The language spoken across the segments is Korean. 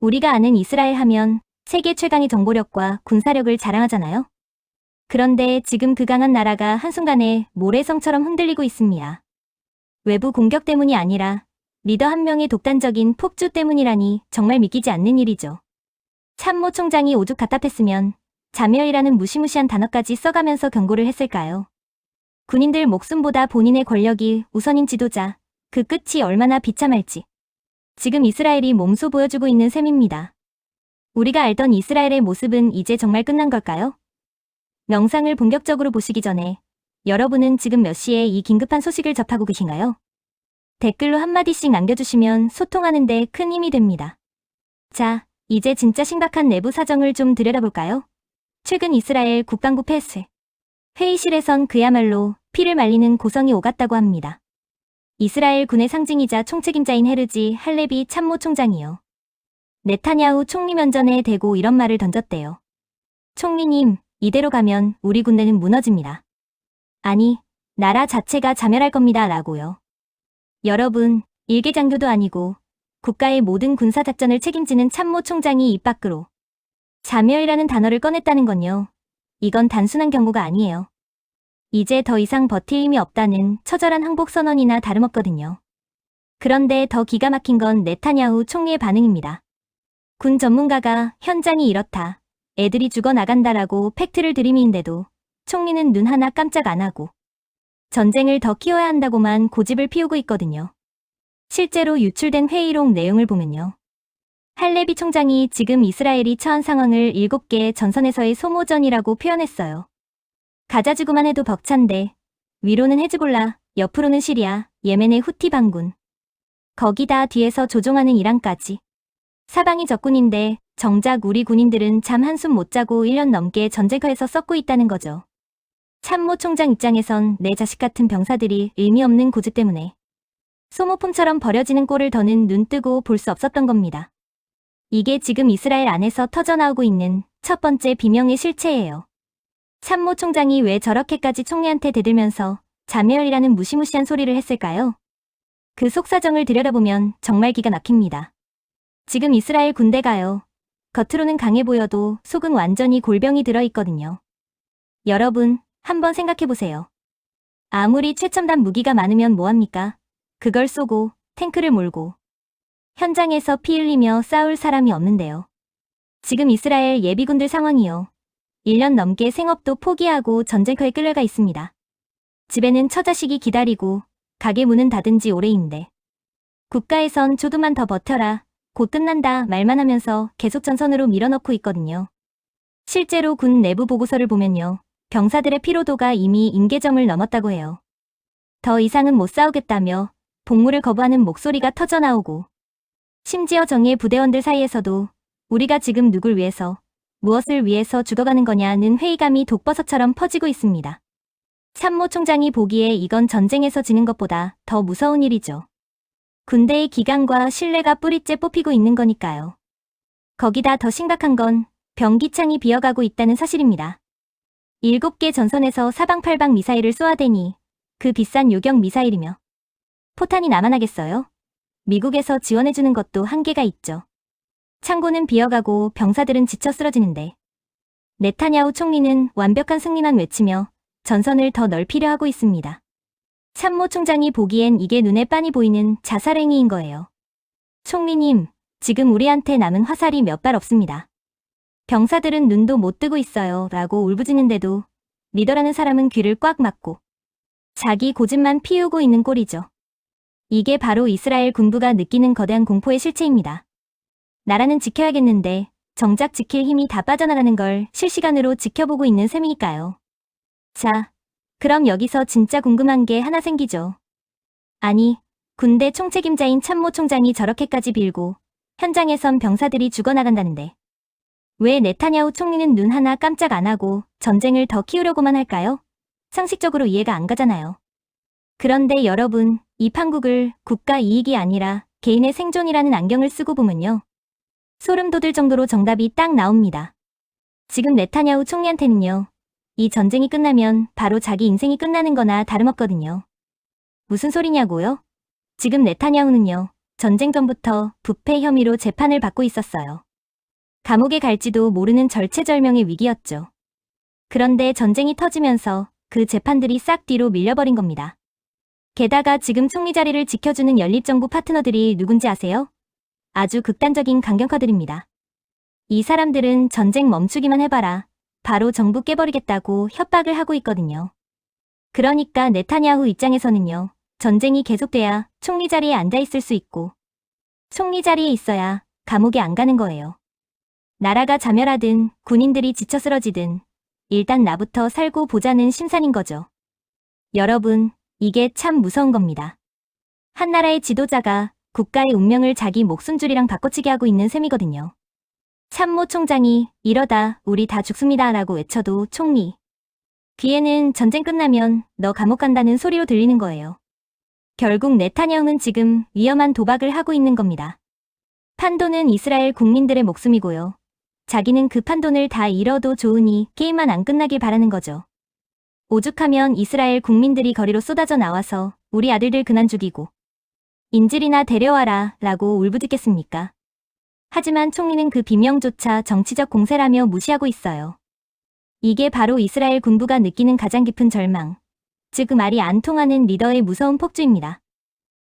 우리가 아는 이스라엘 하면 세계 최강의 정보력과 군사력을 자랑하잖아요. 그런데 지금 그 강한 나라가 한순간에 모래성처럼 흔들리고 있습니다. 외부 공격 때문이 아니라 리더 한 명의 독단적인 폭주 때문이라니 정말 믿기지 않는 일이죠. 참모 총장이 오죽 답답했으면 자멸이라는 무시무시한 단어까지 써가면서 경고를 했을까요? 군인들 목숨보다 본인의 권력이 우선인 지도자, 그 끝이 얼마나 비참할지. 지금 이스라엘이 몸소 보여주고 있는 셈입니다. 우리가 알던 이스라엘의 모습은 이제 정말 끝난 걸까요? 영상을 본격적으로 보시기 전에 여러분은 지금 몇 시에 이 긴급한 소식을 접하고 계신가요? 댓글로 한마디씩 남겨주시면 소통하는 데 큰 힘이 됩니다. 자, 이제 진짜 심각한 내부 사정을 좀 들여다볼까요? 최근 이스라엘 국방부 패스 회의실에선 그야말로 피를 말리는 고성이 오갔다고 합니다. 이스라엘 군의 상징이자 총책임자인 헤르지 할레비 참모 총장이요. 네타냐후 총리 면전에 대고 이런 말을 던졌대요. 총리님, 이대로 가면 우리 군대는 무너집니다. 아니, 나라 자체가 자멸할 겁니다. 라고요. 여러분, 일개장교도 아니고 국가의 모든 군사작전을 책임지는 참모 총장이 입 밖으로 자멸이라는 단어를 꺼냈다는 건요. 이건 단순한 경고가 아니에요. 이제 더 이상 버틸 힘이 없다는 처절한 항복 선언이나 다름없거든요. 그런데 더 기가 막힌 건 네타냐후 총리의 반응입니다. 군 전문가가 현장이 이렇다, 애들이 죽어나간다라고 팩트를 들이미는데도 총리는 눈 하나 깜짝 안 하고 전쟁을 더 키워야 한다고만 고집을 피우고 있거든요. 실제로 유출된 회의록 내용을 보면요. 할레비 총장이 지금 이스라엘이 처한 상황을 7개 전선에서의 소모전이라고 표현했어요. 가자지구만 해도 벅찬데 위로는 헤즈볼라, 옆으로는 시리아, 예멘의 후티 반군. 거기다 뒤에서 조종하는 이란까지. 사방이 적군인데 정작 우리 군인들은 잠 한숨 못 자고 1년 넘게 전쟁터에서 썩고 있다는 거죠. 참모 총장 입장에선 내 자식 같은 병사들이 의미 없는 고집 때문에 소모품처럼 버려지는 꼴을 더는 눈 뜨고 볼 수 없었던 겁니다. 이게 지금 이스라엘 안에서 터져나오고 있는 첫 번째 비명의 실체예요. 참모 총장이 왜 저렇게까지 총리한테 대들면서 자멸이라는 무시무시한 소리를 했을까요? 그 속사정을 들여다보면 정말 기가 막힙니다. 지금 이스라엘 군대가요. 겉으로는 강해 보여도 속은 완전히 골병이 들어있거든요. 여러분, 한번 생각해보세요. 아무리 최첨단 무기가 많으면 뭐합니까? 그걸 쏘고 탱크를 몰고 현장에서 피 흘리며 싸울 사람이 없는데요. 지금 이스라엘 예비군들 상황이요. 1년 넘게 생업도 포기하고 전쟁터에 끌려가 있습니다. 집에는 처자식이 기다리고 가게 문은 닫은 지 오래인데 국가에선 조금만 더 버텨라, 곧 끝난다 말만 하면서 계속 전선으로 밀어넣고 있거든요. 실제로 군 내부 보고서를 보면요. 병사들의 피로도가 이미 임계점을 넘었다고 해요. 더 이상은 못 싸우겠다며 복무를 거부하는 목소리가 터져나오고 심지어 정예 부대원들 사이에서도 우리가 지금 누굴 위해서, 무엇을 위해서 죽어가는 거냐는 회의감이 독버섯처럼 퍼지고 있습니다. 참모 총장이 보기에 이건 전쟁에서 지는 것보다 더 무서운 일이죠. 군대의 기강과 신뢰가 뿌리째 뽑히고 있는 거니까요. 거기다 더 심각한 건 병기창이 비어가고 있다는 사실입니다. 7개 전선에서 사방팔방 미사일을 쏘아대니 그 비싼 요격 미사일이며 포탄이 남아나겠어요? 미국에서 지원해주는 것도 한계가 있죠. 창고는 비어가고 병사들은 지쳐 쓰러지는데 네타냐후 총리는 완벽한 승리만 외치며 전선을 더 넓히려 하고 있습니다. 참모 총장이 보기엔 이게 눈에 빤히 보이는 자살행위인 거예요. 총리님, 지금 우리한테 남은 화살이 몇 발 없습니다. 병사들은 눈도 못 뜨고 있어요. 라고 울부짖는데도 리더라는 사람은 귀를 꽉 막고 자기 고집만 피우고 있는 꼴이죠. 이게 바로 이스라엘 군부가 느끼는 거대한 공포의 실체입니다. 나라는 지켜야겠는데 정작 지킬 힘이 다 빠져나가는 걸 실시간으로 지켜보고 있는 셈이니까요. 자, 그럼 여기서 진짜 궁금한 게 하나 생기죠. 아니, 군대 총책임자인 참모 총장이 저렇게까지 빌고 현장에선 병사들이 죽어나간다는데 왜 네타냐후 총리는 눈 하나 깜짝 안 하고 전쟁을 더 키우려고만 할까요? 상식적으로 이해가 안 가잖아요. 그런데 여러분, 이 판국을 국가 이익이 아니라 개인의 생존이라는 안경을 쓰고 보면요. 소름 돋을 정도로 정답이 딱 나옵니다. 지금 네타냐후 총리한테는요. 이 전쟁이 끝나면 바로 자기 인생이 끝나는 거나 다름없거든요. 무슨 소리냐고요? 지금 네타냐후는요. 전쟁 전부터 부패 혐의로 재판을 받고 있었어요. 감옥에 갈지도 모르는 절체절명의 위기였죠. 그런데 전쟁이 터지면서 그 재판들이 싹 뒤로 밀려버린 겁니다. 게다가 지금 총리 자리를 지켜주는 연립정부 파트너들이 누군지 아세요? 아주 극단적인 강경파들입니다. 이 사람들은 전쟁 멈추기만 해봐라, 바로 정부 깨버리겠다고 협박을 하고 있거든요. 그러니까 네타냐후 입장에서는요, 전쟁이 계속돼야 총리 자리에 앉아있을 수 있고, 총리 자리에 있어야 감옥에 안 가는 거예요. 나라가 자멸하든 군인들이 지쳐 쓰러지든 일단 나부터 살고 보자는 심산인 거죠. 여러분, 이게 참 무서운 겁니다. 한 나라의 지도자가 국가의 운명을 자기 목숨줄이랑 바꿔치기 하고 있는 셈이거든요. 참모 총장이 이러다 우리 다 죽습니다 라고 외쳐도 총리 귀에는 전쟁 끝나면 너 감옥 간다는 소리로 들리는 거예요. 결국 네타냐후는 지금 위험한 도박을 하고 있는 겁니다. 판도는 이스라엘 국민들의 목숨이고요. 자기는 그 판돈을 다 잃어도 좋으니 게임만 안 끝나길 바라는 거죠. 오죽하면 이스라엘 국민들이 거리로 쏟아져 나와서 우리 아들들 그만 죽이고 인질이나 데려와라 라고 울부짖겠습니까? 하지만 총리는 그 비명조차 정치적 공세라며 무시하고 있어요. 이게 바로 이스라엘 군부가 느끼는 가장 깊은 절망, 즉 말이 안 통하는 리더의 무서운 폭주입니다.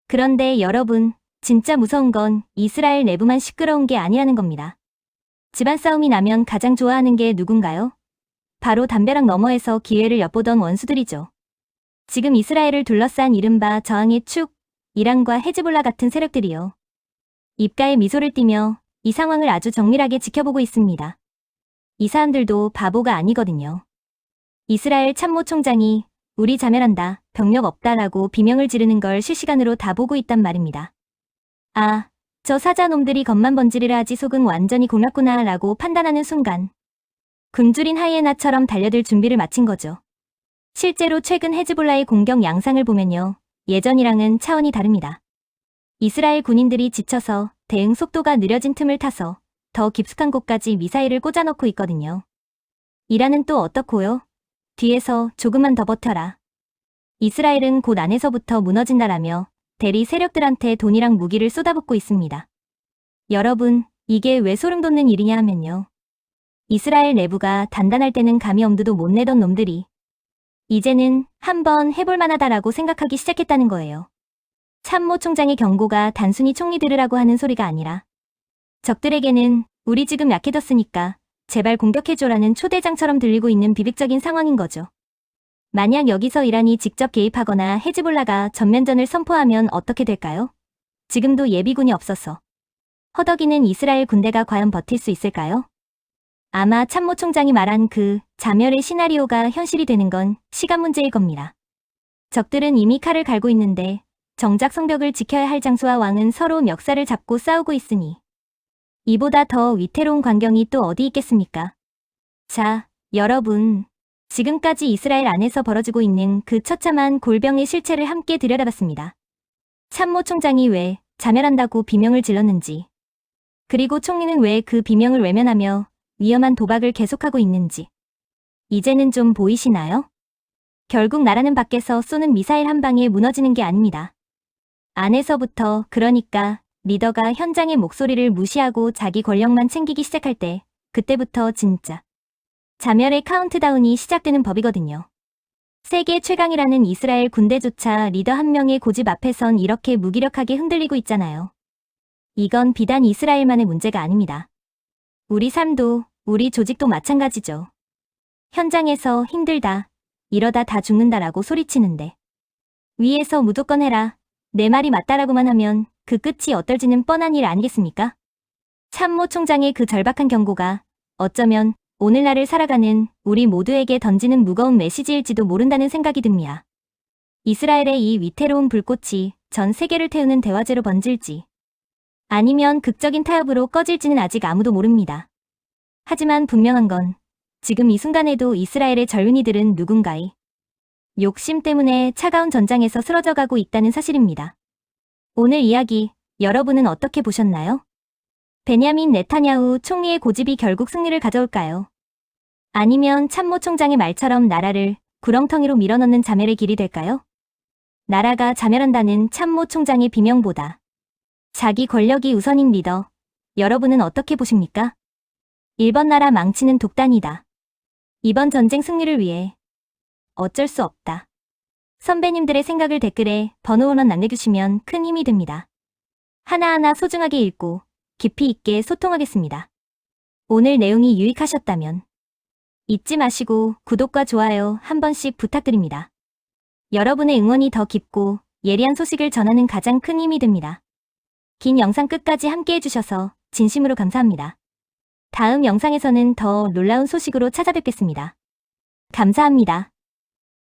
그런데 여러분, 진짜 무서운 건 이스라엘 내부만 시끄러운 게 아니라는 겁니다. 집안 싸움이 나면 가장 좋아하는 게 누군가요? 바로 담벼락 너머에서 기회를 엿보던 원수들이죠. 지금 이스라엘을 둘러싼 이른바 저항의 축, 이란과 헤즈볼라 같은 세력들이요. 입가에 미소를 띠며 이 상황을 아주 정밀하게 지켜보고 있습니다. 이 사람들도 바보가 아니거든요. 이스라엘 참모총장이 우리 자멸한다, 병력 없다라고 비명을 지르는 걸 실시간으로 다 보고 있단 말입니다. 아, 저 사자놈들이 겉만 번지르르 하지 속은 완전히 골랐구나 라고 판단하는 순간 굶주린 하이에나처럼 달려들 준비를 마친 거죠. 실제로 최근 헤즈볼라의 공격 양상을 보면요. 예전이랑은 차원이 다릅니다. 이스라엘 군인들이 지쳐서 대응 속도가 느려진 틈을 타서 더 깊숙한 곳까지 미사일을 꽂아넣고 있거든요. 이란은 또 어떻고요? 뒤에서 조금만 더 버텨라. 이스라엘은 곧 안에서부터 무너진다라며 대리 세력들한테 돈이랑 무기를 쏟아붓고 있습니다. 여러분, 이게 왜 소름 돋는 일이냐 하면요. 이스라엘 내부가 단단할 때는 감히 엄두도 못 내던 놈들이 이제는 한번 해볼 만하다라고 생각하기 시작했다는 거예요. 참모 총장의 경고가 단순히 총리 들으라고 하는 소리가 아니라 적들에게는 우리 지금 약해졌으니까 제발 공격해줘라는 초대장처럼 들리고 있는 비극적인 상황인 거죠. 만약 여기서 이란이 직접 개입하거나 헤즈볼라가 전면전을 선포하면 어떻게 될까요? 지금도 예비군이 없어서 허덕이는 이스라엘 군대가 과연 버틸 수 있을까요? 아마 참모 총장이 말한 그 자멸의 시나리오가 현실이 되는 건 시간 문제일 겁니다. 적들은 이미 칼을 갈고 있는데 정작 성벽을 지켜야 할 장수와 왕은 서로 멱살을 잡고 싸우고 있으니 이보다 더 위태로운 광경이 또 어디 있겠습니까? 자, 여러분. 지금까지 이스라엘 안에서 벌어지고 있는 그 처참한 골병의 실체를 함께 들여다봤습니다. 참모 총장이 왜 자멸한다고 비명을 질렀는지, 그리고 총리는 왜 그 비명을 외면하며 위험한 도박을 계속하고 있는지 이제는 좀 보이시나요? 결국 나라는 밖에서 쏘는 미사일 한 방에 무너지는 게 아닙니다. 안에서부터, 그러니까 리더가 현장의 목소리를 무시하고 자기 권력만 챙기기 시작할 때 그때부터 진짜 자멸의 카운트다운이 시작되는 법이거든요. 세계 최강이라는 이스라엘 군대조차 리더 한 명의 고집 앞에선 이렇게 무기력하게 흔들리고 있잖아요. 이건 비단 이스라엘만의 문제가 아닙니다. 우리 삶도, 우리 조직도 마찬가지죠. 현장에서 힘들다, 이러다 다 죽는다라고 소리치는데 위에서 무조건 해라, 내 말이 맞다라고만 하면 그 끝이 어떨지는 뻔한 일 아니겠습니까? 참모 총장의 그 절박한 경고가 어쩌면 오늘날을 살아가는 우리 모두에게 던지는 무거운 메시지일지도 모른다는 생각이 듭니다. 이스라엘의 이 위태로운 불꽃이 전 세계를 태우는 대화제로 번질지 아니면 극적인 타협으로 꺼질지는 아직 아무도 모릅니다. 하지만 분명한 건 지금 이 순간에도 이스라엘의 젊은이들은 누군가의 욕심 때문에 차가운 전장에서 쓰러져가고 있다는 사실입니다. 오늘 이야기 여러분은 어떻게 보셨나요? 베냐민 네타냐후 총리의 고집이 결국 승리를 가져올까요? 아니면 참모 총장의 말처럼 나라를 구렁텅이로 밀어넣는 자멸의 길이 될까요? 나라가 자멸한다는 참모 총장의 비명보다 자기 권력이 우선인 리더. 여러분은 어떻게 보십니까? 1번 나라 망치는 독단이다. 이번 전쟁 승리를 위해 어쩔 수 없다. 선배님들의 생각을 댓글에 번호원원 남겨주시면 큰 힘이 됩니다. 하나하나 소중하게 읽고 깊이 있게 소통하겠습니다. 오늘 내용이 유익하셨다면 잊지 마시고 구독과 좋아요 한 번씩 부탁드립니다. 여러분의 응원이 더 깊고 예리한 소식을 전하는 가장 큰 힘이 됩니다. 긴 영상 끝까지 함께 해주셔서 진심으로 감사합니다. 다음 영상에서는 더 놀라운 소식으로 찾아뵙겠습니다. 감사합니다.